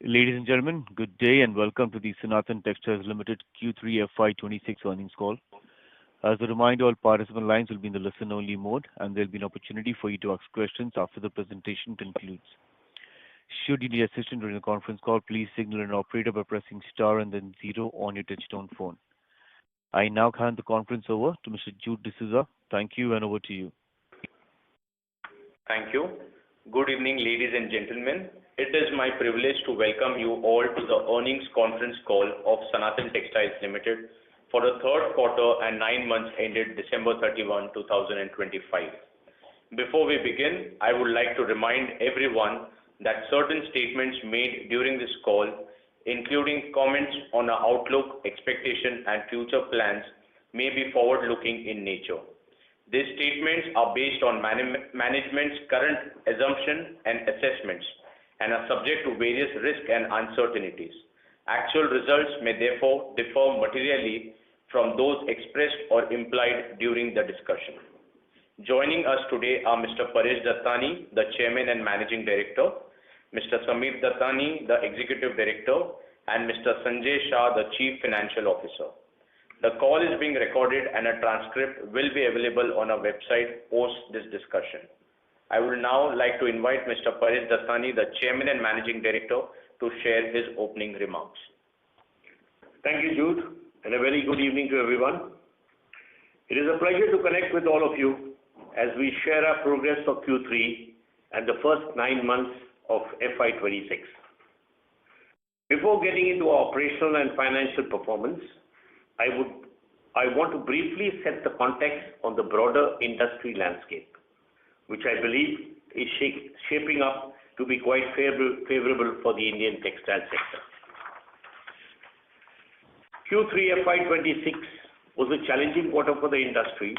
Ladies and gentlemen, good day and welcome to the Sanathan Textiles Ltd Q3 FY26 earnings call. As a reminder, all participant lines will be in the listen-only mode, and there will be an opportunity for you to ask questions after the presentation concludes. Should you need assistance during the conference call, please signal an operator by pressing star and then zero on your touchtone phone. I now hand the conference over to Mr. Jude D'Souza. Thank you, and over to you. Thank you. Good evening, ladies and gentlemen. It is my privilege to welcome you all to the earnings conference call of Sanathan Textiles Ltd for the third quarter and 9 months ended December 31, 2025. Before we begin, I would like to remind everyone that certain statements made during this call, including comments on our outlook, expectation, and future plans, may be forward-looking in nature. These statements are based on management's current assumptions and assessments and are subject to various risks and uncertainties. Actual results may therefore differ materially from those expressed or implied during the discussion. Joining us today are Mr. Paresh Dattani, the Chairman and Managing Director, Mr. Samir Dattani, the Executive Director, and Mr. Sanjay Shah, the Chief Financial Officer. The call is being recorded and a transcript will be available on our website post this discussion. I would now like to invite Mr. Paresh Dattani, the Chairman and Managing Director, to share his opening remarks. Thank you, Jude, and a very good evening to everyone. It is a pleasure to connect with all of you as we share our progress for Q3 and the first 9 months of FY26. Before getting into our operational and financial performance, I want to briefly set the context on the broader industry landscape, which I believe is shaping up to be quite favorable for the Indian textile sector. Q3 FY26 was a challenging quarter for the industry,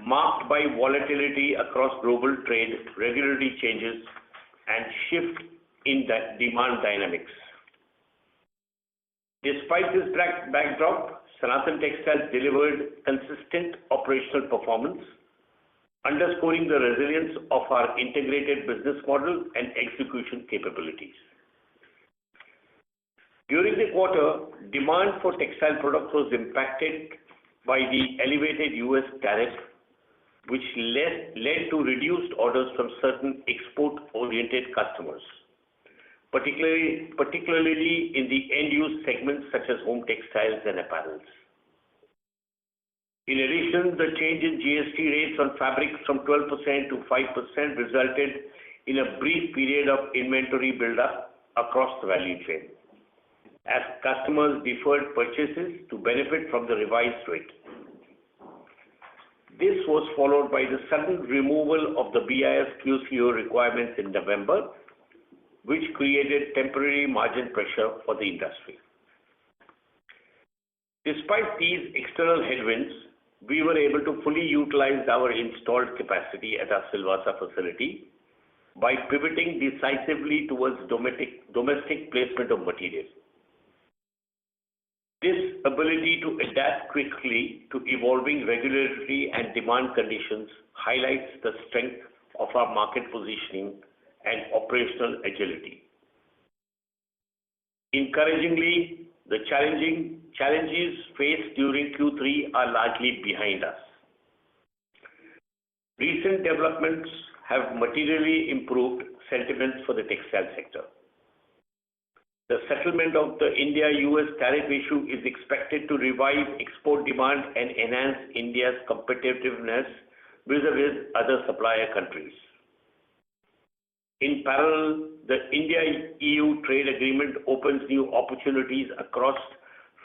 marked by volatility across global trade, regulatory changes, and shift in demand dynamics. Despite this backdrop, Sanathan Textiles delivered consistent operational performance, underscoring the resilience of our integrated business model and execution capabilities. During the quarter, demand for textile products was impacted by the elevated US tariff, which led to reduced orders from certain export-oriented customers, particularly in the end-use segments such as home textiles and apparels. In addition, the change in GST rates on fabric from 12% to 5% resulted in a brief period of inventory buildup across the value chain, as customers deferred purchases to benefit from the revised rate. This was followed by the sudden removal of the BIS QCO requirements in November, which created temporary margin pressure for the industry. Despite these external headwinds, we were able to fully utilize our installed capacity at our Silvassa facility by pivoting decisively towards domestic placement of material. This ability to adapt quickly to evolving regulatory and demand conditions highlights the strength of our market positioning and operational agility. Encouragingly, the challenges faced during Q3 are largely behind us. Recent developments have materially improved sentiments for the textile sector. The settlement of the India-US tariff issue is expected to revive export demand and enhance India's competitiveness vis-à-vis other supplier countries. In parallel, the India-EU trade agreement opens new opportunities across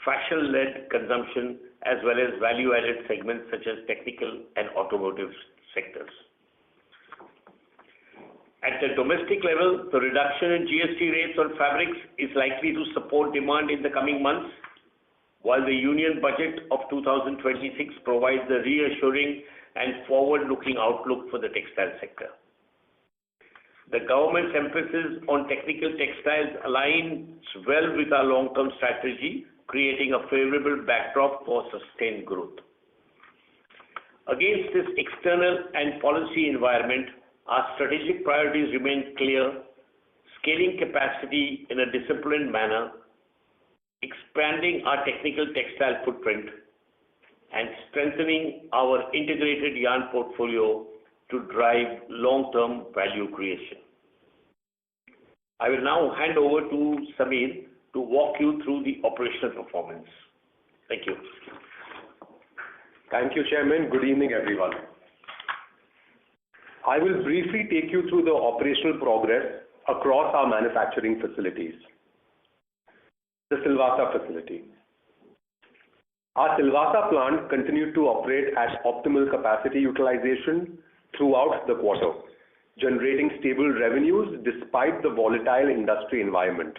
fashion-led consumption as well as value-added segments such as technical and automotive sectors. At the domestic level, the reduction in GST rates on fabrics is likely to support demand in the coming months, while the Union Budget of 2026 provides a reassuring and forward-looking outlook for the textile sector. The government's emphasis on technical textiles aligns well with our long-term strategy, creating a favorable backdrop for sustained growth. Against this external and policy environment, our strategic priorities remain clear: scaling capacity in a disciplined manner, expanding our technical textile footprint, and strengthening our integrated yarn portfolio to drive long-term value creation. I will now hand over to Samir to walk you through the operational performance. Thank you. Thank you, Chairman. Good evening, everyone. I will briefly take you through the operational progress across our manufacturing facilities. The Silvassa facility. Our Silvassa plant continued to operate at optimal capacity utilization throughout the quarter, generating stable revenues despite the volatile industry environment.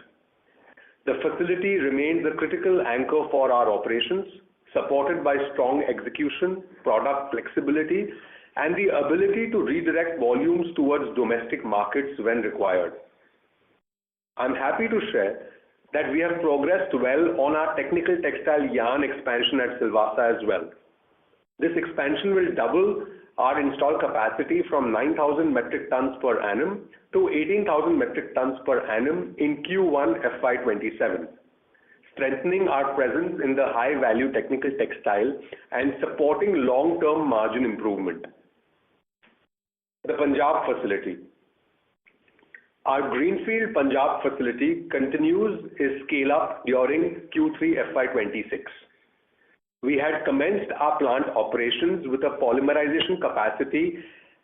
The facility remains a critical anchor for our operations, supported by strong execution, product flexibility, and the ability to redirect volumes towards domestic markets when required. I'm happy to share that we have progressed well on our technical textile yarn expansion at Silvassa as well. This expansion will double our installed capacity from 9,000 metric tons per annum to 18,000 metric tons per annum in Q1 FY27, strengthening our presence in the high-value technical textile and supporting long-term margin improvement. The Punjab facility. Our Greenfield Punjab facility continues its scale-up during Q3 FY26. We had commenced our plant operations with a polymerization capacity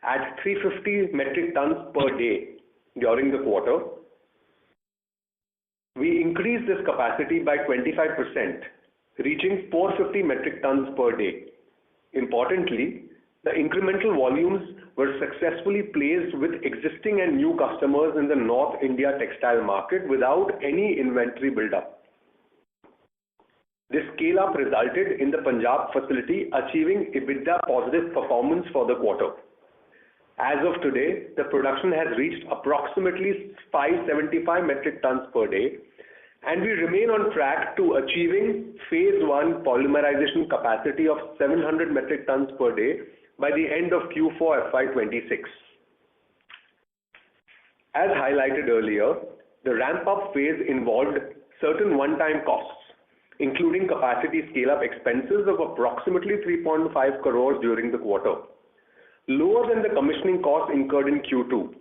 at 350 metric tons per day during the quarter. We increased this capacity by 25%, reaching 450 metric tons per day. Importantly, the incremental volumes were successfully placed with existing and new customers in the North India textile market without any inventory buildup. This scale-up resulted in the Punjab facility achieving EBITDA positive performance for the quarter. As of today, the production has reached approximately 575 metric tons per day, and we remain on track to achieving phase 1 polymerization capacity of 700 metric tons per day by the end of Q4 FY26. As highlighted earlier, the ramp-up phase involved certain one-time costs, including capacity scale-up expenses of approximately 3.5 crores during the quarter, lower than the commissioning costs incurred in Q2.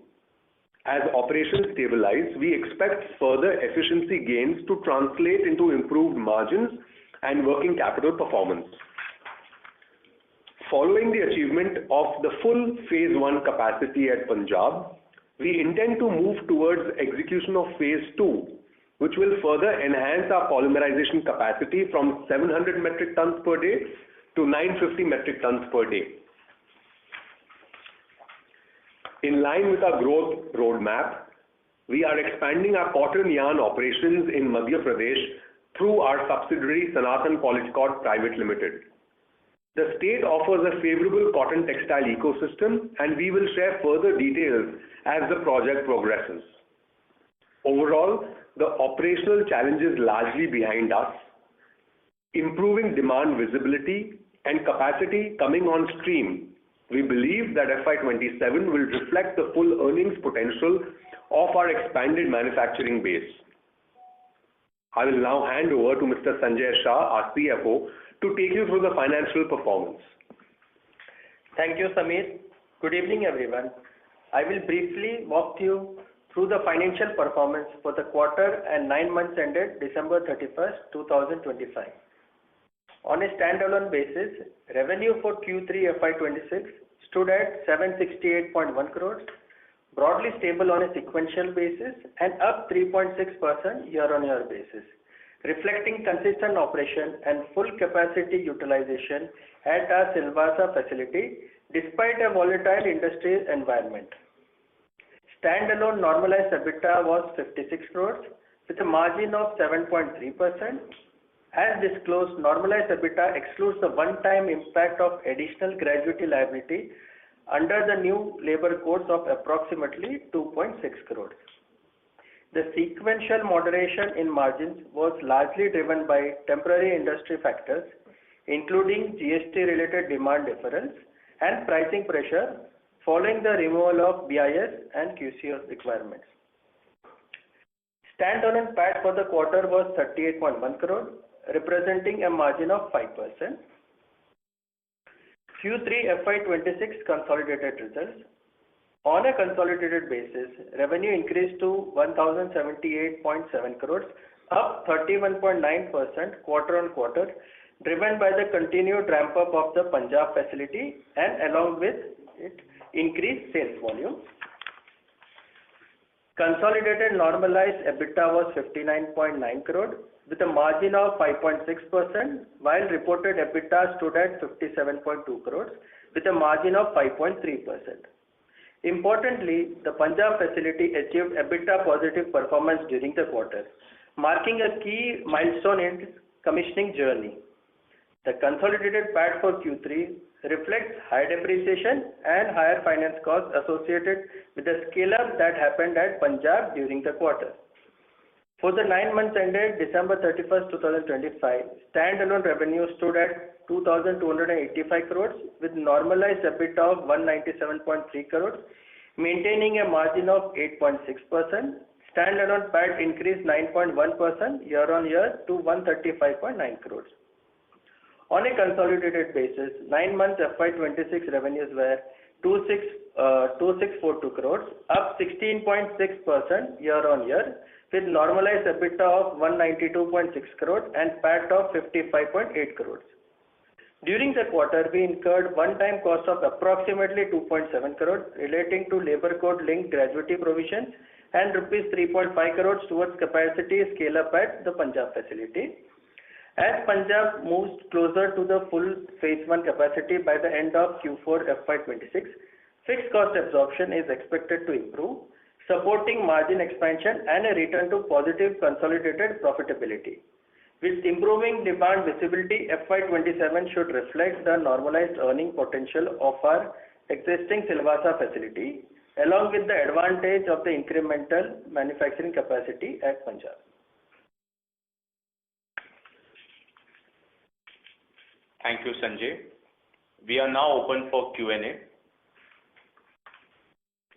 As operations stabilize, we expect further efficiency gains to translate into improved margins and working capital performance. Following the achievement of the full phase 1 capacity at Punjab, we intend to move towards execution of phase 2, which will further enhance our polymerization capacity from 700 metric tons per day to 950 metric tons per day. In line with our growth roadmap, we are expanding our cotton yarn operations in Madhya Pradesh through our subsidiary Sanathan Textiles Ltd. The state offers a favorable cotton textile ecosystem, and we will share further details as the project progresses. Overall, the operational challenges largely behind us, improving demand visibility and capacity coming on stream. We believe that FY27 will reflect the full earnings potential of our expanded manufacturing base. I will now hand over to Mr. Sanjay Shah, our CFO, to take you through the financial performance. Thank you, Samir. Good evening, everyone. I will briefly walk you through the financial performance for the quarter and 9 months ended December 31st, 2025. On a standalone basis, revenue for Q3 FY26 stood at 768.1 crores, broadly stable on a sequential basis and up 3.6% year-on-year basis, reflecting consistent operation and full capacity utilization at our Silvassa facility despite a volatile industry environment. Standalone normalized EBITDA was 56 crores with a margin of 7.3%. As disclosed, normalized EBITDA excludes the one-time impact of additional gratuity liability under the new labor codes of approximately 2.6 crores. The sequential moderation in margins was largely driven by temporary industry factors, including GST-related demand deferrals and pricing pressure following the removal of BIS and QCO requirements. Standalone PAT for the quarter was 38.1 crore, representing a margin of 5%. Q3 FY26 consolidated results. On a consolidated basis, revenue increased to 1,078.7 crores, up 31.9% quarter-on-quarter, driven by the continued ramp-up of the Punjab facility and along with it, increased sales volume. Consolidated normalized EBITDA was 59.9 crore with a margin of 5.6%, while reported EBITDA stood at 57.2 crores with a margin of 5.3%. Importantly, the Punjab facility achieved EBITDA positive performance during the quarter, marking a key milestone in its commissioning journey. The consolidated PAT for Q3 reflects high depreciation and higher finance costs associated with the scale-up that happened at Punjab during the quarter. For the 9 months ended December 31st, 2025, standalone revenue stood at 2,285 crores with normalized EBITDA of 197.3 crores, maintaining a margin of 8.6%. Standalone PAT increased 9.1% year-on-year to 135.9 crores. On a consolidated basis, 9 months FY26 revenues were 2642 crores, up 16.6% year-on-year, with normalized EBITDA of 192.6 crores and PAT of 55.8 crores. During the quarter, we incurred one-time cost of approximately 2.7 crores relating to labor code linked gratuity provisions and rupees 3.5 crores towards capacity scale-up at the Punjab facility. As Punjab moves closer to the full phase 1 capacity by the end of Q4 FY26, fixed cost absorption is expected to improve, supporting margin expansion and a return to positive consolidated profitability. With improving demand visibility, FY27 should reflect the normalized earning potential of our existing Silvassa facility, along with the advantage of the incremental manufacturing capacity at Punjab. Thank you, Sanjay. We are now open for Q&A.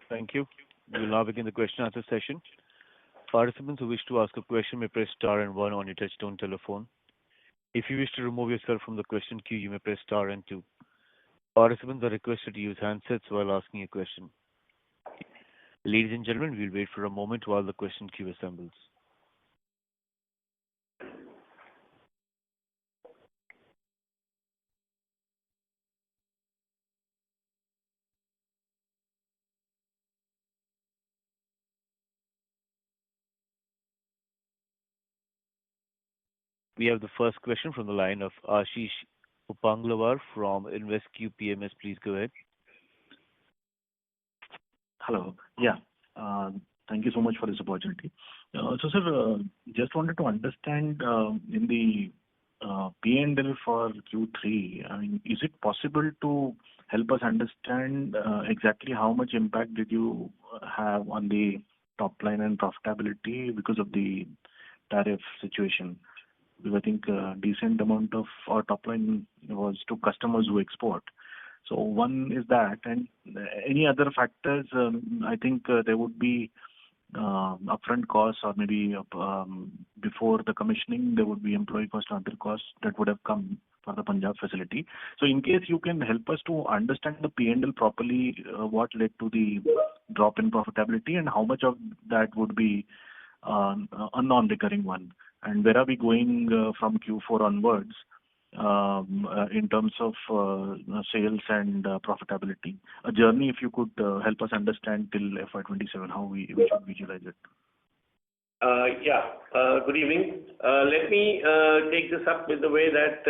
Thank you. We will now begin the question and answer session. Participants who wish to ask a question may press star and 1 on your touchtone telephone. If you wish to remove yourself from the question queue, you may press star and 2. Participants are requested to use handsets while asking a question. Ladies and gentlemen, we will wait for a moment while the question queue assembles. We have the first question from the line of Ashish Upanglavar from InvestQ PMS. Please go ahead. Hello. Yeah. Thank you so much for this opportunity. So, sir, just wanted to understand in the P&L for Q3, I mean, is it possible to help us understand exactly how much impact did you have on the top line and profitability because of the tariff situation? Because I think a decent amount of our top line was to customers who export. So one is that, and any other factors, I think there would be upfront costs or maybe before the commissioning, there would be employee cost or other costs that would have come for the Punjab facility. So in case you can help us to understand the P&L properly, what led to the drop in profitability and how much of that would be a non-recurring one? And where are we going from Q4 onwards in terms of sales and profitability? A journey, if you could help us understand till FY27, how we should visualize it. Good evening. Let me take this up with the way that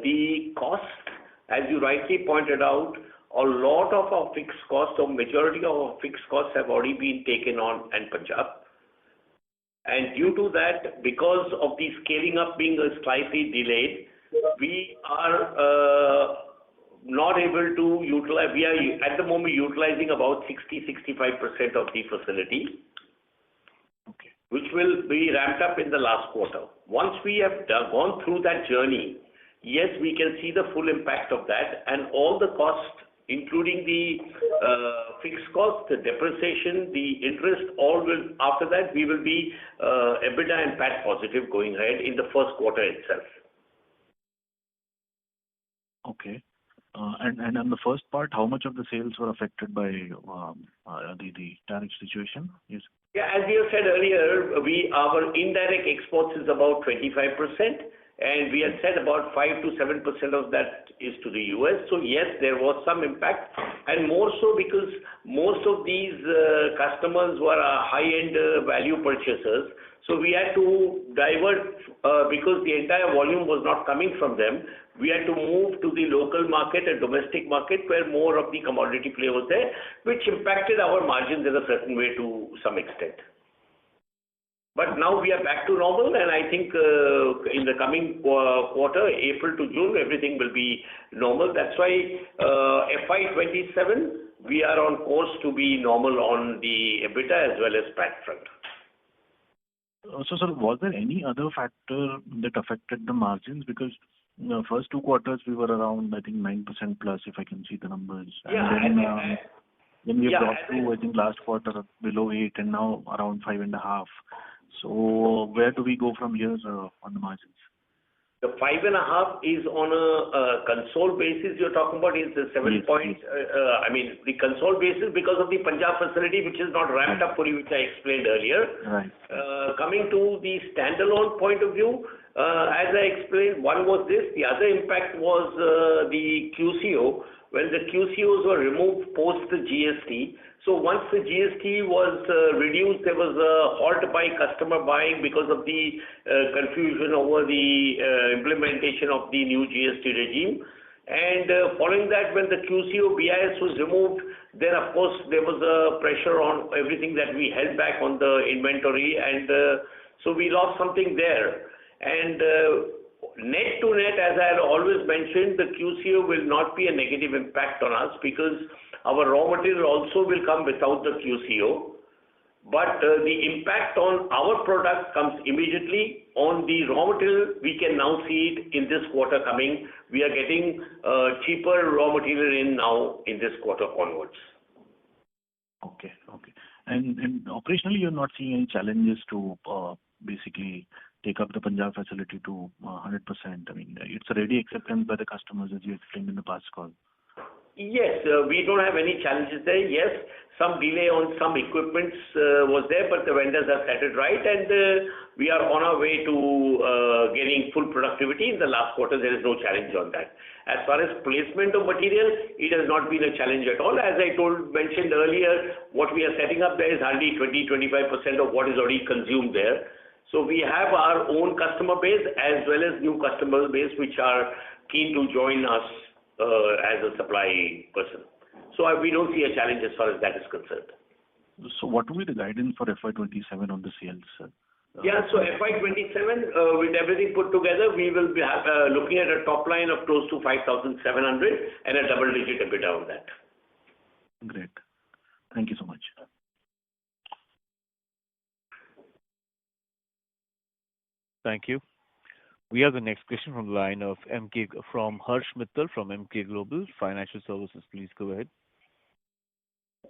the cost, as you rightly pointed out, a lot of our fixed costs, or majority of our fixed costs have already been taken on in Punjab. And due to that, because of the scaling up being slightly delayed, we are not able to utilize, we are at the moment utilizing about 60-65% of the facility, Okay. which will be ramped up in the last quarter. Once we have gone through that journey, yes, we can see the full impact of that, and all the cost including the fixed cost, the depreciation, the interest, all will, after that, we will be EBITDA and PAT positive going ahead in the first quarter itself. Okay. And on the first part, how much of the sales were affected by the tariff situation? Yes. Yeah, as you said earlier, our indirect exports is about 25%, and we had said about 5 to 7% of that is to the US. So yes, there was some impact, and more so because most of these customers were high-end value purchasers. So we had to divert because the entire volume was not coming from them. We had to move to the local market and domestic market where more of the commodity play was there, which impacted our margins in a certain way to some extent. But now we are back to normal, and I think in the coming quarter, April to June, everything will be normal. That's why FY27, we are on course to be normal on the EBITDA as well as PAT front. So, sir, was there any other factor that affected the margins? Because the first 2 quarters we were around, I think, 9% plus, if I can see the numbers. And then we have dropped to, I think, last quarter below 8 and now around 5.5. So where do we go from here on the margins? The 5.5 is on a console basis. You're talking about is the 7 point. I mean the console basis because of the Punjab facility, which is not ramped up fully, which I explained earlier. Right. Coming to the standalone point of view, as I explained, one was this. The other impact was the QCO. When the QCOs were removed post the GST. So once the GST was reduced, there was a halt by customer buying because of the confusion over the implementation of the new GST regime. And following that, when the QCO BIS was removed, then of course there was a pressure on everything that we held back on the inventory, and so we lost something there. And net to net, as I had always mentioned, the QCO will not be a negative impact on us because our raw material also will come without the QCO. But the impact on our product comes immediately. On the raw material, we can now see it in this quarter coming. We are getting cheaper raw material in now in this quarter onwards. Okay. And operationally, you're not seeing any challenges to basically take up the Punjab facility to 100%. I mean, it's already acceptance by the customers, as you explained in the past call. Yes, we don't have any challenges there. Yes, some delay on some equipments was there, but the vendors have set it right, and we are on our way to getting full productivity. In the last quarter, there is no challenge on that. As far as placement of material, it has not been a challenge at all. As I mentioned earlier, what we are setting up there is hardly 20-25% of what is already consumed there. So we have our own customer base as well as new customer base which are keen to join us as a supply person. So we don't see a challenge as far as that is concerned. So what will be the guidance for FY27 on the sales, sir? Yeah, so FY27, with everything put together, we will be looking at a top line of close to 5,700 and a double-digit EBITDA on that. Great. Thank you so much. Thank you. We have the next question from the line of from Harsh Mittal from MK Global Financial Services. Please go ahead.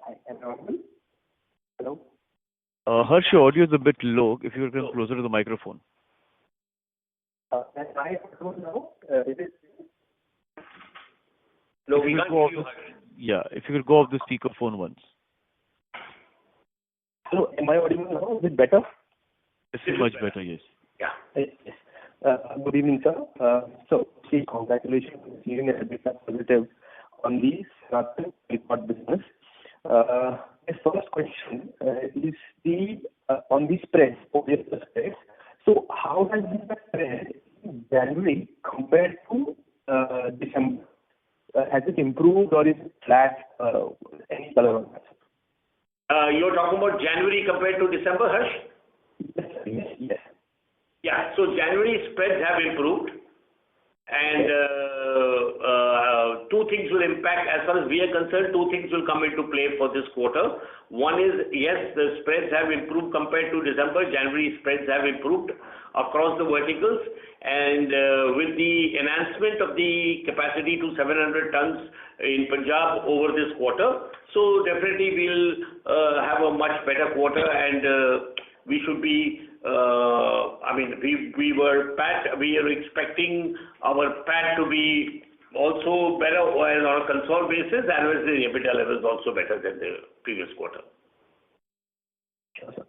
Hi, am I audible? Hello? Harsh, your audio is a bit low. If you can closer to the microphone. Am I audible now? Is it? No, we can't hear you. Yeah, if you could go off the speakerphone once. Hello, am I audible now? Is it better? This is much better, yes. Yeah. Yes. Good evening, sir. So, congratulations on achieving a bit positive on the Sanathan Textiles business. My first question is on the spreads, polyester spreads. So, how has been the spread in January compared to December? Has it improved or is it flat? Any color on that? You're talking about January compared to December, Harsh? Yes. Yeah, so January spreads have improved. And two things will impact, as far as we are concerned, two things will come into play for this quarter. One is, yes, the spreads have improved compared to December. January spreads have improved across the verticals. And with the enhancement of the capacity to 700 tons in Punjab over this quarter, so definitely we'll have a much better quarter, and we should be, we are expecting our PAT to be also better on a consolidated basis, and with the EBITDA levels also better than the previous quarter. Sure, sir.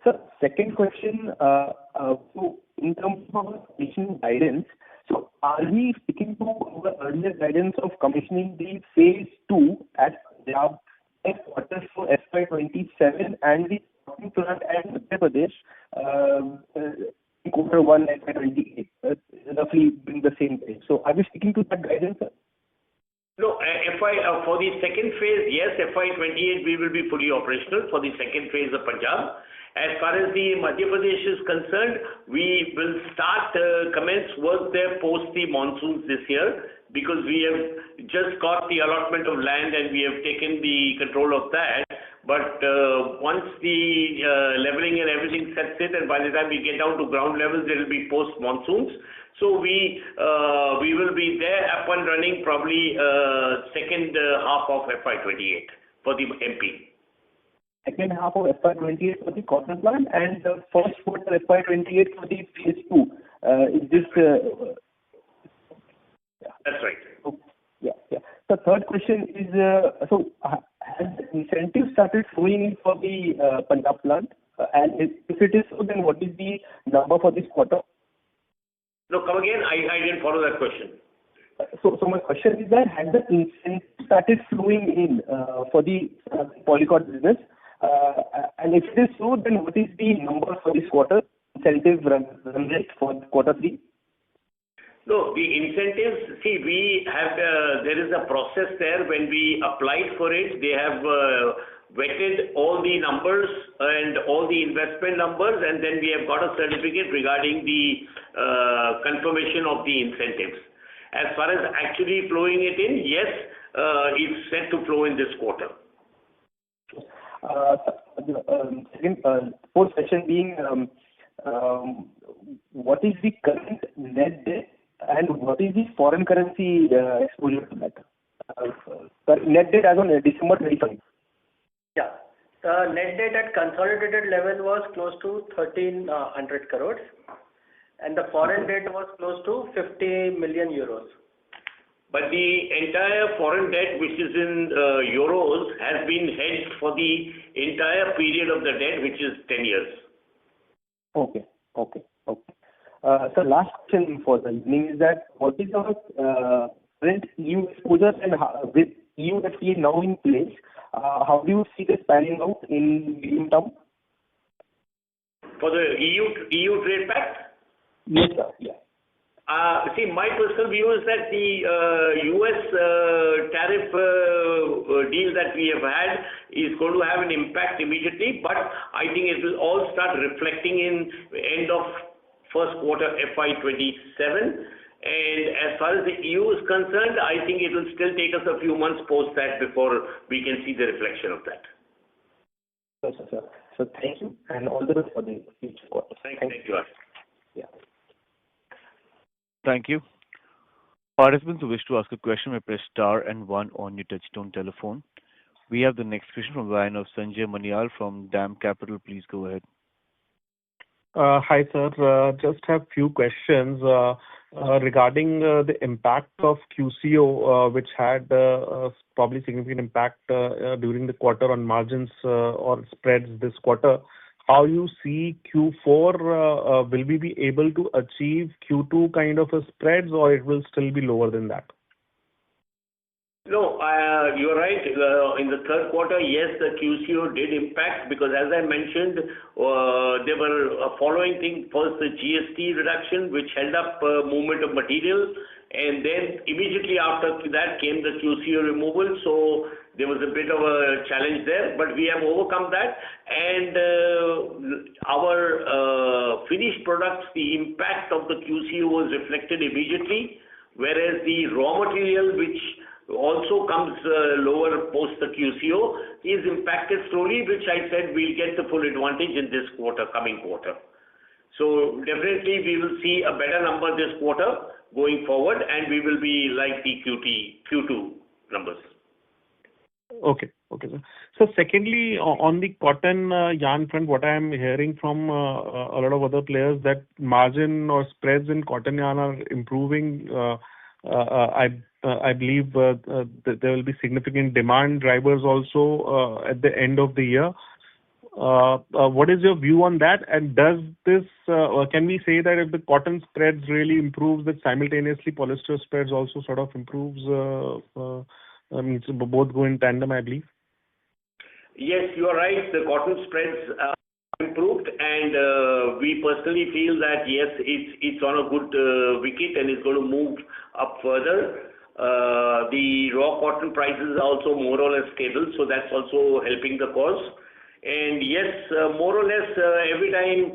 Sir, second question, so in terms of our commission guidance, so are we sticking to our earlier guidance of commissioning the phase 2 at Punjab quarters for FY27 and the plant at Madhya Pradesh in quarter 1 FY28, roughly being the same page. So are we sticking to that guidance, sir? No, for the second phase, yes, FY28 we will be fully operational for the second phase of Punjab. As far as the Madhya Pradesh is concerned, we will commence work there post the monsoons this year, because we have just got the allotment of land and we have taken the control of that. But once the leveling and everything sets in, and by the time we get down to ground levels, it will be post monsoons. So we will be there up and running probably second half of FY28 for the MP. Second half of FY28 for the cotton plant, and the first quarter FY28 for the phase 2. Is this? That's right. Okay. Yeah. The third question is, so has the incentive started flowing in for the Punjab plant? And if it is so, then what is the number for this quarter? No, come again. I didn't follow that question. So my question is that, has the incentive started flowing in for the polycot business? And if it is so, then what is the number for this quarter, incentive run rate for quarter 3? No, the incentives, see, we have, there is a process there. When we applied for it, they have vetted all the numbers and all the investment numbers, and then we have got a certificate regarding the confirmation of the incentives. As far as actually flowing it in, yes, it's set to flow in this quarter. Fourth question being, what is the current net debt and what is the foreign currency exposure to that? Net debt as on December 25. Yeah. The net debt at consolidated level was close to 1,300 crores, and the foreign debt was close to 50 million euros. But the entire foreign debt, which is in euros, has been hedged for the entire period of the debt, which is 10 years. Okay. So last question for the evening is that, what is our current EU exposure, and with EU FTA now in place, how do you see this panning out in medium term? For the EU trade pact? Yes, sir. Yeah. See, my personal view is that the US tariff deal that we have had is going to have an impact immediately, but I think it will all start reflecting in end of first quarter FY27. And as far as the EU is concerned, I think it will still take us a few months post that before we can see the reflection of that. Yes, sir. So thank you, and all the best for the future quarter. Thank you. Yeah. Thank you. Participants who wish to ask a question may press star and 1 on your touchtone telephone. We have the next question from the line of Sanjay Manial from DAM Capital. Please go ahead. Hi, sir. Just have few questions regarding the impact of QCO, which had probably significant impact during the quarter on margins or spreads this quarter. How you see Q4? Will we be able to achieve Q2 kind of a spreads, or it will still be lower than that? No, you're right. In the third quarter, yes, the QCO did impact, because as I mentioned, there were following things. First, the GST reduction, which held up movement of material, and then immediately after that came the QCO removal. So there was a bit of a challenge there, but we have overcome that. And our finished products, the impact of the QCO was reflected immediately whereas the raw material, which also comes lower post the QCO, is impacted slowly, which I said we'll get the full advantage in this quarter, coming quarter. So definitely we will see a better number this quarter going forward, and we will be like the Q2 numbers. Okay, sir. So secondly, on the cotton yarn front, what I am hearing from a lot of other players, that margin or spreads in cotton yarn are improving. I believe that there will be significant demand drivers also at the end of the year. What is your view on that? And does this, can we say that if the cotton spreads really improves, that simultaneously polyester spreads also sort of improves? Both go in tandem, I believe. Yes, you are right. The cotton spreads improved, and we personally feel that yes, it's on a good wicket and is going to move up further. The raw cotton prices are also more or less stable, so that's also helping the cause. And yes, more or less every time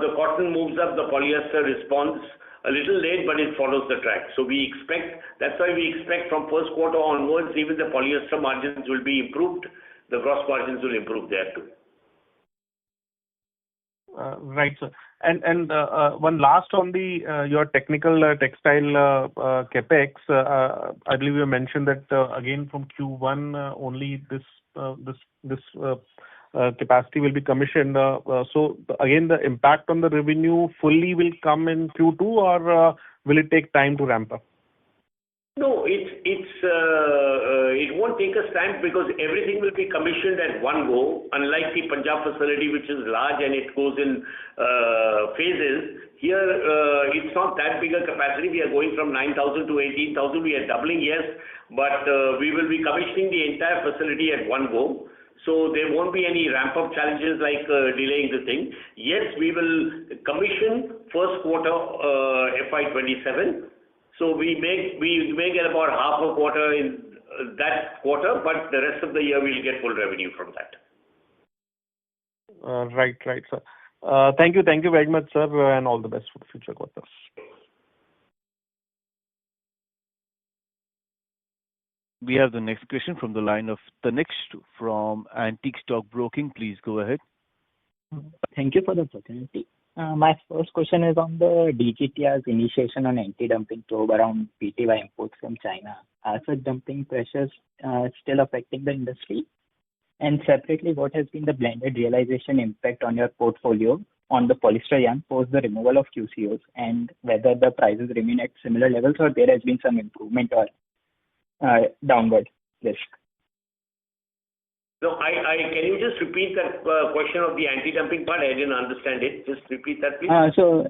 the cotton moves up, the polyester responds a little late, but it follows the track. So we expect, that's why we expect from first quarter onwards, even the polyester margins will be improved. The gross margins will improve there too. Right, sir. And one last on the your technical textile capex. I believe you mentioned that again from Q1 only this capacity will be commissioned. So again, the impact on the revenue fully will come in Q2, or will it take time to ramp up? No, it won't take us time because everything will be commissioned at one go. Unlike the Punjab facility, which is large and it goes in phases, here it's not that big a capacity. We are going from 9,000 to 18,000. We are doubling, yes, but we will be commissioning the entire facility at one go. So there won't be any ramp-up challenges like delaying the thing. Yes, we will commission first quarter FY27. So we may get about half a quarter in that quarter, but the rest of the year we'll get full revenue from that. Right, sir. Thank you very much, sir, and all the best for the future quarters. We have the next question from the line of Taniksh from Antique Stock Broking. Please go ahead. Thank you for the opportunity. My first question is on the DGTR's initiation on anti-dumping probe around PTY imports from China. Are such dumping pressures still affecting the industry? And separately, what has been the blended realization impact on your portfolio on the polyester yarn post the removal of QCOs, and whether the prices remain at similar levels or there has been some improvement or downward risk? No, can you just repeat that question of the anti-dumping part? I didn't understand it. Just repeat that, please. So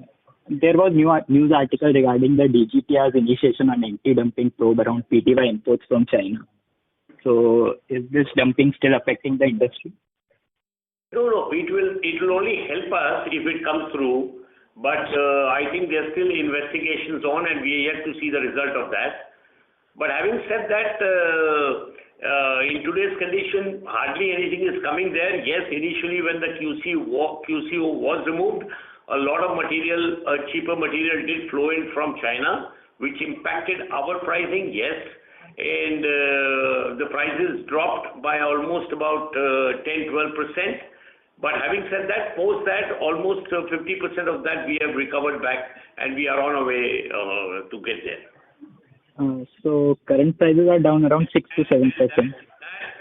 there was news article regarding the DGTR's initiation on anti-dumping probe around PTY imports from China. So is this dumping still affecting the industry? No, it will only help us if it comes through. But I think there's still investigations on, and we are yet to see the result of that. But having said that, in today's condition, hardly anything is coming there. Yes, initially when the QCO was removed, a lot of material, cheaper material did flow in from China, which impacted our pricing, yes. And the prices dropped by almost about 10-12%. But having said that, post that, almost 50% of that we have recovered back, and we are on our way to get there. So current prices are down around 6 to 7%.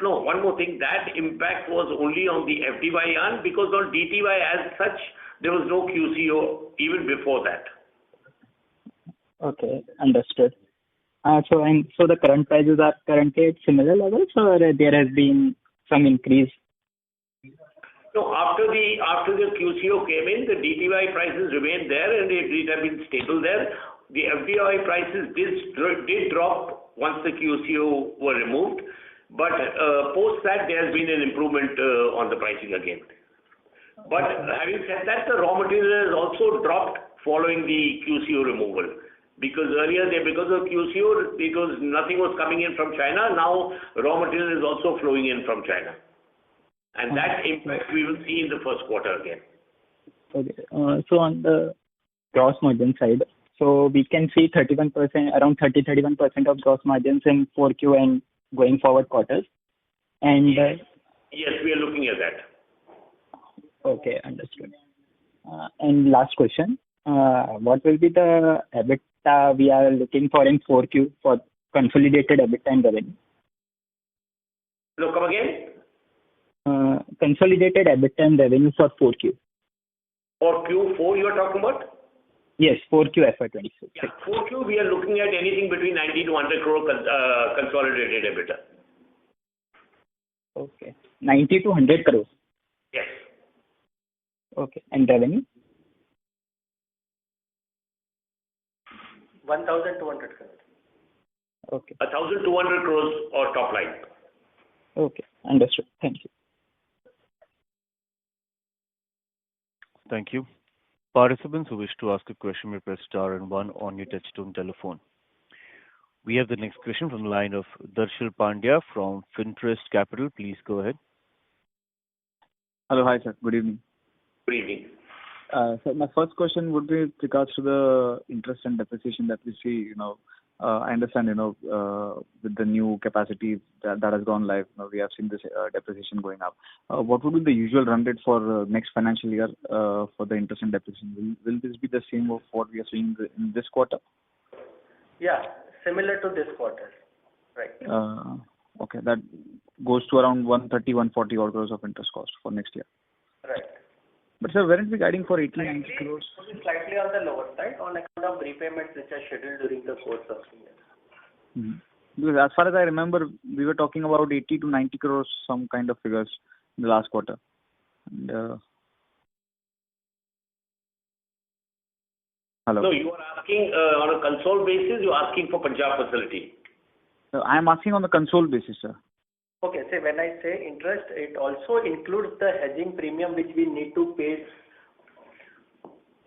No, one more thing. That impact was only on the FDY yarn, because on DTY as such, there was no QCO even before that. Okay, understood. So the current prices are currently at similar levels, or there has been some increase? No, after the QCO came in, the DTY prices remained there, and it have been stable there. The FDY prices did drop once the QCO were removed, but post that there has been an improvement on the pricing again. But having said that, the raw material has also dropped following the QCO removal, because earlier because of QCO, because nothing was coming in from China, now raw material is also flowing in from China, and that impact we will see in the first quarter again. Okay, so on the gross margin side, So we can see 31%, around 30-31% of gross margins in 4Q and going forward quarters. And Yes, we are looking at that. okay, understood. And last question, what will be the EBITDA we are looking for in 4Q for consolidated EBITDA and revenue? No, come again? Consolidated EBITDA and revenue for 4Q. For Q4 you are talking about? Yes, 4Q FY26. Yeah, 4Q we are looking at anything between 90 to 100 crore consolidated EBITDA. Okay. 90 to 100 crores. Yes. Okay. And revenue? 1,200 crores. Okay. 1,200 crores or top line. Okay. Understood. Thank you. Thank you. Participants who wish to ask a question may press star and one on your touchtone telephone. We have the next question from the line of Darshil Pandya from Finterest Capital. Please go ahead. Hello. Hi, sir. Good evening. Good evening. So my first question would be with regards to the interest and depreciation that we see. I understand, with the new capacity that has gone live, we have seen this depreciation going up. What would be the usual run rate for next financial year for the interest and depreciation? Will this be the same of what we are seeing in this quarter? Yeah, similar to this quarter. Right. Okay, that goes to around 130-140 odd crores of interest cost for next year. Right. But sir, weren't we guiding for 80-90 crores? Slightly on the lower side on account of repayments which are scheduled during the course of the year. Mm-hmm. Because as far as I remember, we were talking about 80 to 90 crores, some kind of figures in the last quarter. And, hello. No, you are asking on a console basis. You are asking for Punjab facility. I am asking on the console basis, sir. Okay, so when I say interest, it also includes the hedging premium which we need to pay.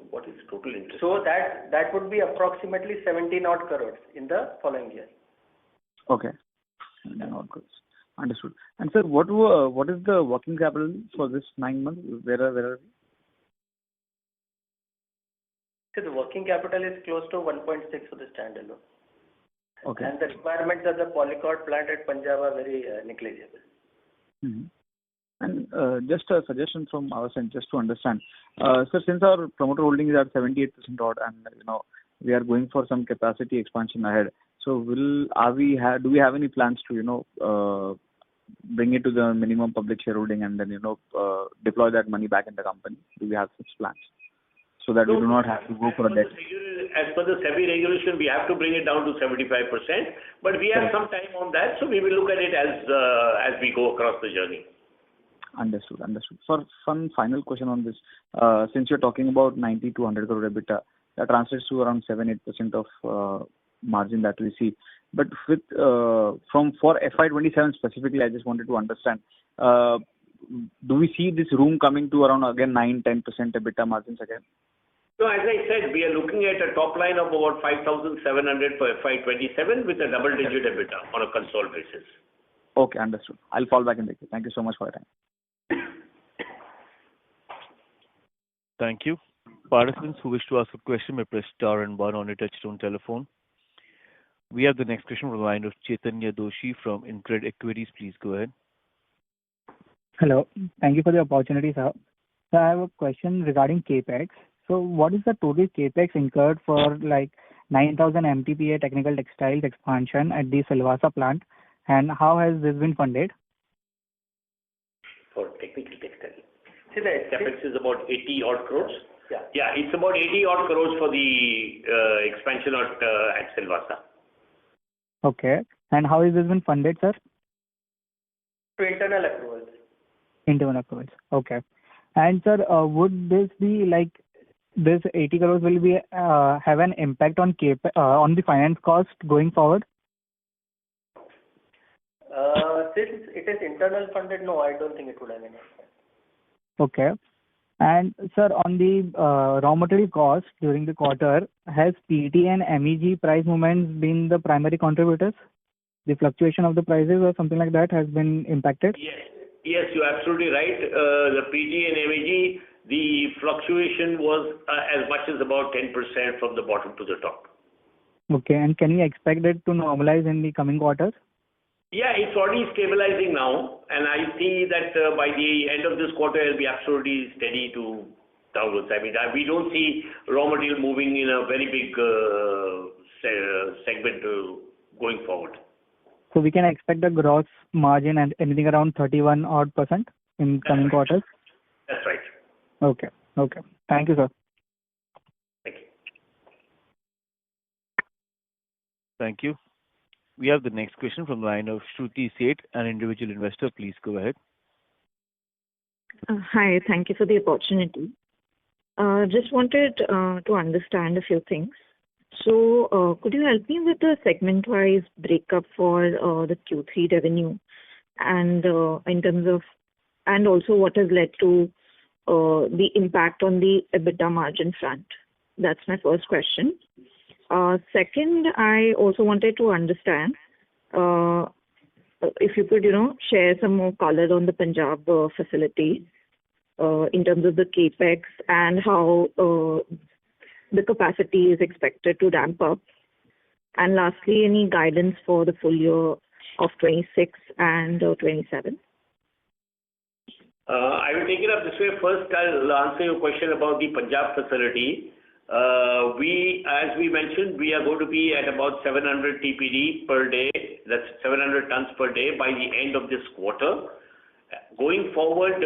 What is total interest? So that would be approximately 17 odd crores in the following year. Okay. 17 odd crores. Understood. And sir, what is the working capital for this 9 months? Where are we? So the working capital is close to 1.6 for the standalone. Okay. And the requirements of the polycord plant at Punjab are very negligible. Mm-hmm. And just a suggestion from our side, just to understand. Sir, since our promoter holding is at 78% odd, and we are going for some capacity expansion ahead. So do we have any plans to bring it to the minimum public shareholding and then deploy that money back in the company? Do we have such plans? So that we do not have to go for a debt. As per the SEBI regulation, we have to bring it down to 75%, but we have some time on that, so we will look at it as we go across the journey. Understood. For one final question on this, since you're talking about 90 to 100 crore EBITDA, that translates to around 7-8% of margin that we see. But for FY27 specifically, I just wanted to understand, do we see this room coming to around again 9-10% EBITDA margins again? So as I said, we are looking at a top line of about 5,700 for FY27 with a double-digit EBITDA on a console basis. Okay, understood. I'll fall back in the queue. Thank you so much for your time. Thank you. Participants who wish to ask a question may press star and one on your touchtone telephone. We have the next question from the line of Chaitanya Doshi from Incred Equities. Please go ahead. Hello. Thank you for the opportunity, sir. So I have a question regarding CAPEX. So what is the total CAPEX incurred for 9,000 MTPA technical textiles expansion at the Silvassa plant, and how has this been funded? For technical textile. See, the CAPEX is about 80 odd crores. Yeah, it's about 80 odd crores for the expansion at Silvassa. Okay. And how has this been funded, sir? Through internal accruals. Internal accruals. Okay. And sir, would this be this 80 crores will be have an impact on on the finance cost going forward? Since it is internal funded, no, I don't think it would have any impact. Okay. And sir, on the raw material cost during the quarter, has PET and MEG price movements been the primary contributors? The fluctuation of the prices or something like that has been impacted? Yes, you're absolutely right. The PET and MEG, the fluctuation was as much as about 10% from the bottom to the top. Okay. And can we expect it to normalize in the coming quarters? Yeah, it's already stabilizing now, and I see that by the end of this quarter, it'll be absolutely steady to downwards. I mean, we don't see raw material moving in a very big segment going forward. So we can expect the gross margin and anything around 31 odd % in coming quarters? That's right. Okay. Okay. Thank you, sir. Thank you. Thank you. We have the next question from the line of Shruti Seth, an individual investor. Please go ahead. Hi, thank you for the opportunity. Just wanted to understand a few things. So, could you help me with the segment-wise breakup for the Q3 revenue and in terms of, and also what has led to the impact on the EBITDA margin front? That's my first question. Second, I also wanted to understand if you could, share some more color on the Punjab facility in terms of the capex and how the capacity is expected to ramp up. And lastly, any guidance for the full year of 26 and 27? I will take it up this way. First, I'll answer your question about the Punjab facility. As we mentioned, we are going to be at about 700 TPD per day, that's 700 tons per day by the end of this quarter. Going forward,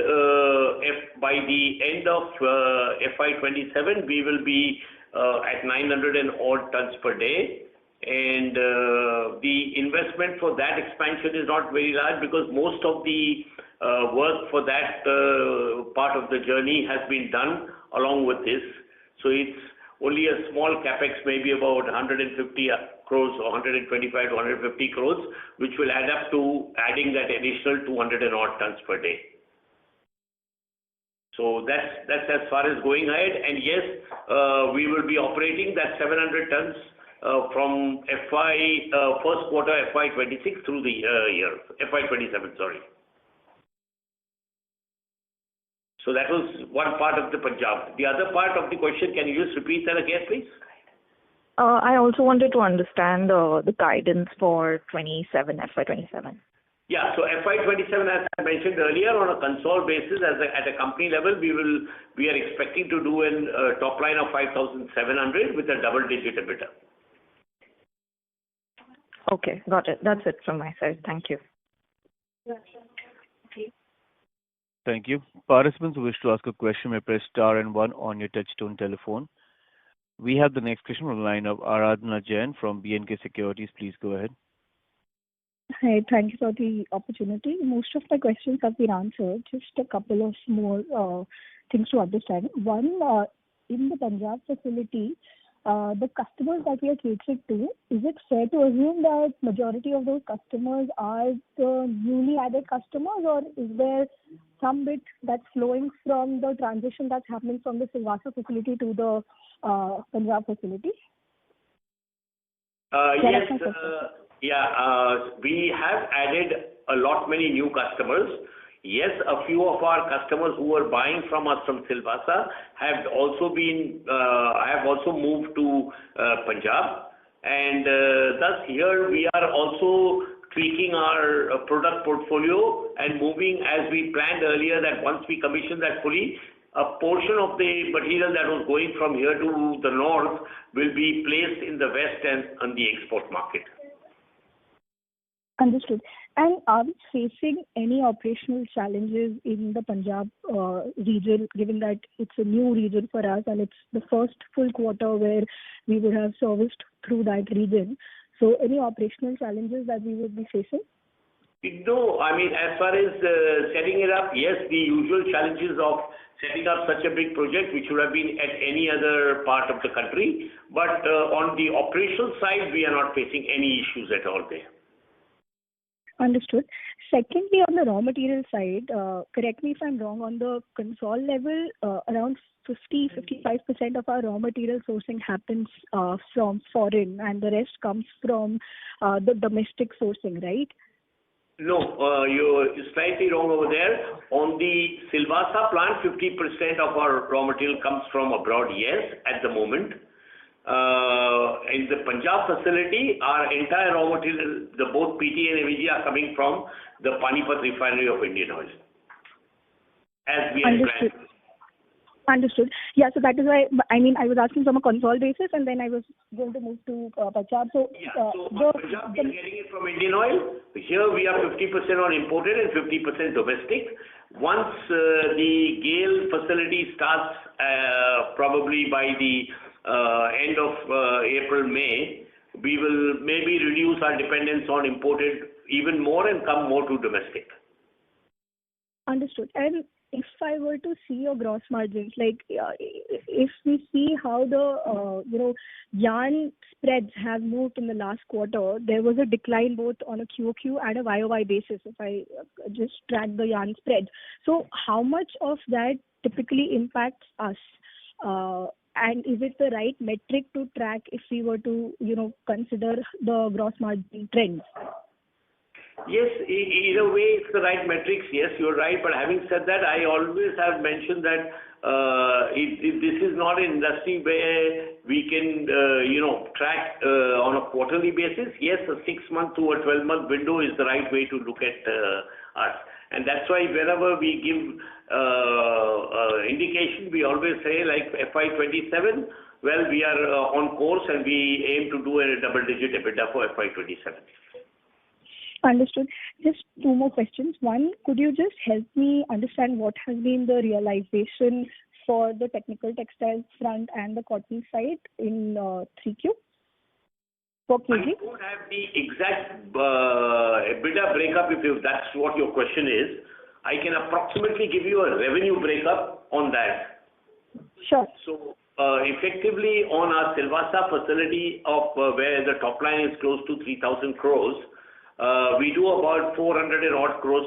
by the end of FY27, we will be at 900 and odd tons per day. And the investment for that expansion is not very large because most of the work for that part of the journey has been done along with this. So it's only a small capex, maybe about 150 crores or 125 to 150 crores, which will add up to adding that additional 200 and odd tons per day. So that's as far as going ahead. And yes, we will be operating that 700 tons from first quarter FY26 through the year, FY27, sorry. So that was one part of the Punjab. The other part of the question, can you just repeat that again, please? I also wanted to understand the guidance for FY27. Yeah, so FY27, as I mentioned earlier, on a consolidated basis, at a company level, we are expecting to do a top line of 5,700 with a double-digit EBITDA. Okay, got it. That's it from my side. Thank you. Thank you. Participants who wish to ask a question may press star and one on your touchtone telephone. We have the next question from the line of Aradhana Jain from B&K Securities. Please go ahead. Hi, thank you for the opportunity. Most of my questions have been answered. Just a couple of more things to understand. One, in the Punjab facility, the customers that we are catering to, is it fair to assume that majority of those customers are the newly added customers, or is there some bit that's flowing from the transition that's happening from the Silvassa facility to the Punjab facility? Yes, we have added a lot many new customers. Yes, a few of our customers who were buying from us from Silvassa have also moved to Punjab, and thus here we are also tweaking our product portfolio and moving as we planned earlier, that once we commission that fully, a portion of the material that was going from here to the north will be placed in the west and on the export market. Understood. And are we facing any operational challenges in the Punjab region, given that it's a new region for us and it's the first full quarter where we would have serviced through that region? So any operational challenges that we would be facing? No, I mean, as far as setting it up, yes, the usual challenges of setting up such a big project, which would have been at any other part of the country. But on the operational side, we are not facing any issues at all there. Understood. Secondly, on the raw material side, correct me if I'm wrong, on the console level, around 50-55% of our raw material sourcing happens from foreign, and the rest comes from the domestic sourcing, right? No, you're slightly wrong over there. On the Silvassa plant, 50% of our raw material comes from abroad, yes, at the moment. In the Punjab facility, our entire raw material, both PT and MEG are coming from the Panipat refinery of Indian Oil, as we had planned. Understood. Yeah, so that is why, I mean, I was asking from a console basis, and then I was going to move to Punjab. So, Punjab, we are getting it from Indian Oil. Here we are 50% on imported and 50% domestic. Once the GAIL facility starts, probably by the end of April, May, we will maybe reduce our dependence on imported even more and come more to domestic. Understood. And if I were to see your gross margins, like if we see how the yarn spreads have moved in the last quarter, there was a decline both on a QOQ and a YOY basis if I just track the yarn spread. So how much of that typically impacts us? And is it the right metric to track if we were to, consider the gross margin trends? Yes, in a way it's the right metrics. Yes, you're right. But having said that, I always have mentioned that this is not an industry where we can, track on a quarterly basis. Yes, a 6-month to a 12-month window is the right way to look at us. And that's why whenever we give indication, we always say like FY27, well, we are on course and we aim to do a double-digit EBITDA for FY27. Understood. Just two more questions. One, could you just help me understand what has been the realization for the technical textiles front and the cotton side in 3Q? For kg? I don't have the exact EBITDA breakup if that's what your question is. I can approximately give you a revenue breakup on that. Sure. So, effectively on our Silvassa facility of where the top line is close to 3,000 crores, we do about 400 and odd crores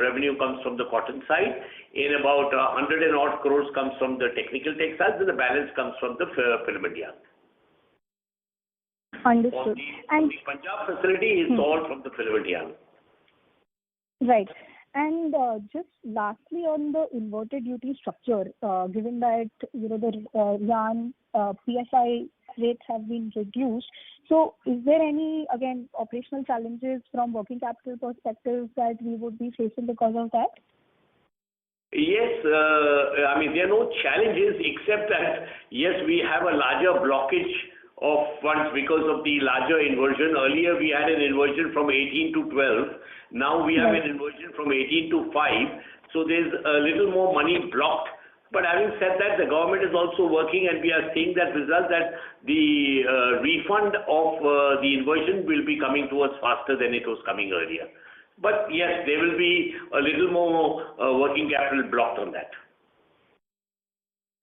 revenue comes from the cotton side, and about 100 and odd crores comes from the technical textiles, and the balance comes from the filament yarn. Understood. On the Punjab facility is all from the filament yarn. Right. And just lastly on the inverted duty structure, given that the yarn PSI rates have been reduced, so is there any, again, operational challenges from working capital perspective that we would be facing because of that? Yes, I mean, there are no challenges except that, yes, we have a larger blockage of funds because of the larger inversion. Earlier, we had an inversion from 18 to 12. Now we have an inversion from 18 to 5. So there's a little more money blocked. But having said that, the government is also working, and we are seeing that result that the refund of the inversion will be coming to us faster than it was coming earlier. But yes, there will be a little more working capital blocked on that.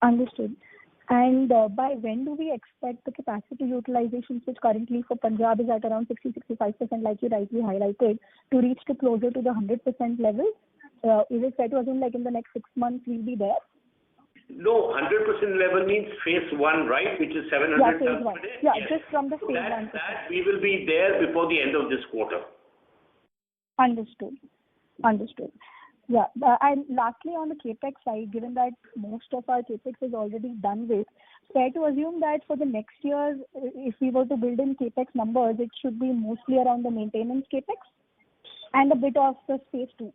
Understood. And by when do we expect the capacity utilization, which currently for Punjab is at around 60-65%, like you rightly highlighted, to reach to closer to the 100% level? Is it fair to assume like in the next 6 months we'll be there? No, 100% level means phase 1, right, which is 700 tons per day. Yeah, yes. Just from the phase 1. That we will be there before the end of this quarter. Understood. Yeah. And lastly, on the capex side, given that most of our capex is already done with, fair to assume that for the next year, if we were to build in capex numbers, it should be mostly around the maintenance capex and a bit of the phase 2.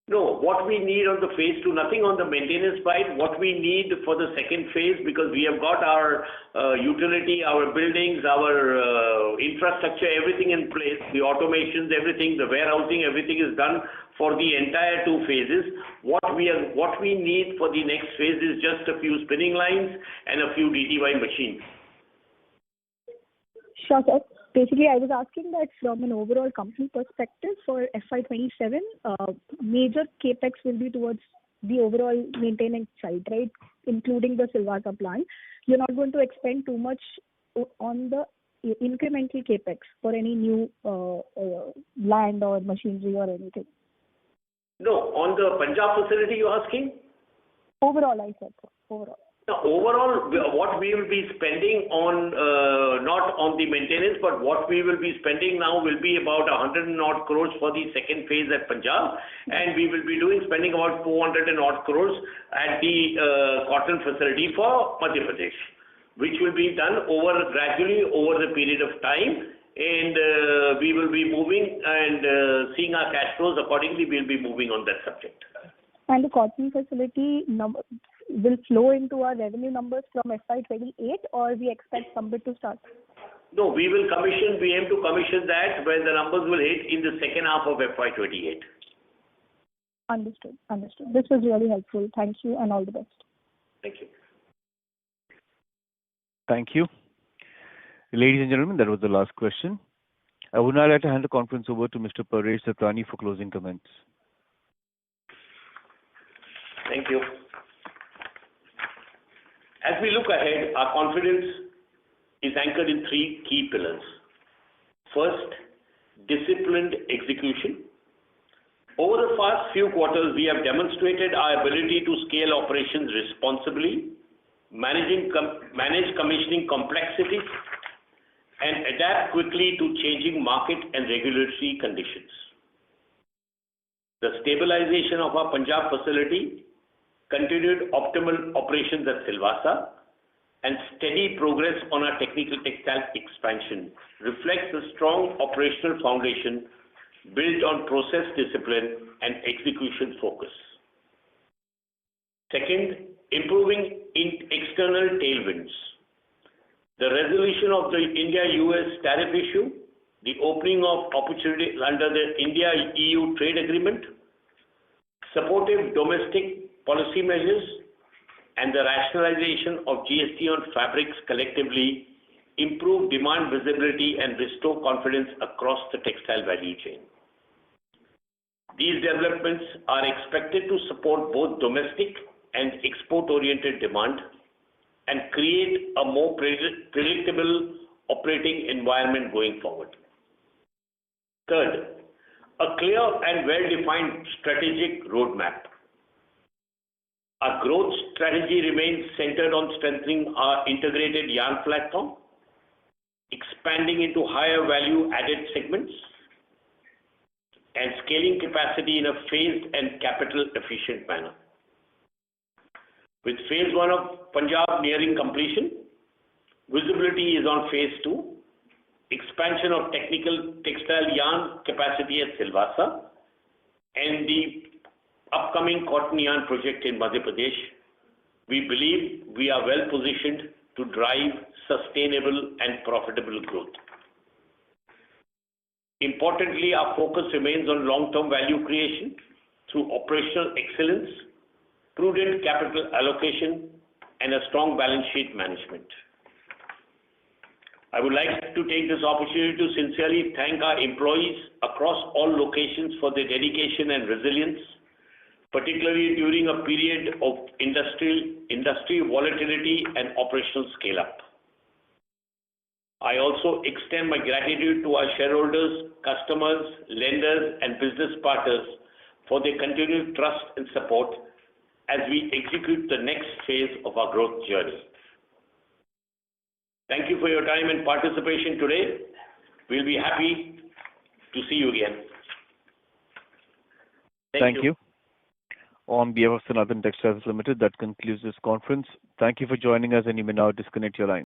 No, what we need on the phase 2, nothing on the maintenance side. What we need for the second phase, because we have got our utility, our buildings, our infrastructure, everything in place, the automations, everything, the warehousing, everything is done for the entire 2 phases. What we need for the next phase is just a few spinning lines and a few DTY machines. Sure, sir. Basically, I was asking that from an overall company perspective for FY27, major capex will be towards the overall maintenance side, right, including the Silvassa plant. You're not going to expend too much on the incremental capex for any new land or machinery or anything. No, on the Punjab facility you're asking? Overall, I said so. Overall. Now, overall, what we will be spending on, not on the maintenance, but what we will be spending now will be about 100 and odd crores for the second phase at Punjab, and we will be spending about 400 and odd crores at the cotton facility for Madhya Pradesh, which will be done gradually over the period of time, and we will be moving and seeing our cash flows accordingly. We will be moving on that subject. And the cotton facility will flow into our revenue numbers from FY28, or we expect some bit to start? No, we aim to commission that when the numbers will hit in the second half of FY28. Understood. This was really helpful. Thank you and all the best. Thank you. Thank you. Ladies and gentlemen, that was the last question. I would now like to hand the conference over to Mr. Paresh Satrani for closing comments. Thank you. As we look ahead, our confidence is anchored in three key pillars. First, disciplined execution. Over the past few quarters, we have demonstrated our ability to scale operations responsibly, manage commissioning complexities, and adapt quickly to changing market and regulatory conditions. The stabilization of our Punjab facility, continued optimal operations at Silvassa, and steady progress on our technical textile expansion reflects a strong operational foundation built on process discipline and execution focus. Second, improving external tailwinds. The resolution of the India-US tariff issue, the opening of opportunities under the India-EU trade agreement, supportive domestic policy measures, and the rationalization of GST on fabrics collectively improve demand visibility and restore confidence across the textile value chain. These developments are expected to support both domestic and export-oriented demand and create a more predictable operating environment going forward. Third, a clear and well-defined strategic roadmap. Our growth strategy remains centered on strengthening our integrated yarn platform, expanding into higher value-added segments, and scaling capacity in a phased and capital-efficient manner. With phase 1 of Punjab nearing completion, visibility is on phase 2, expansion of technical textile yarn capacity at Silvassa, and the upcoming cotton yarn project in Madhya Pradesh. We believe we are well positioned to drive sustainable and profitable growth. Importantly, our focus remains on long-term value creation through operational excellence, prudent capital allocation, and a strong balance sheet management. I would like to take this opportunity to sincerely thank our employees across all locations for their dedication and resilience, particularly during a period of industry volatility and operational scale-up. I also extend my gratitude to our shareholders, customers, lenders, and business partners for their continued trust and support as we execute the next phase of our growth journey. Thank you for your time and participation today. We'll be happy to see you again. Thank you. On behalf of Sanathan Textiles Ltd, that concludes this conference. Thank you for joining us, and you may now disconnect your line.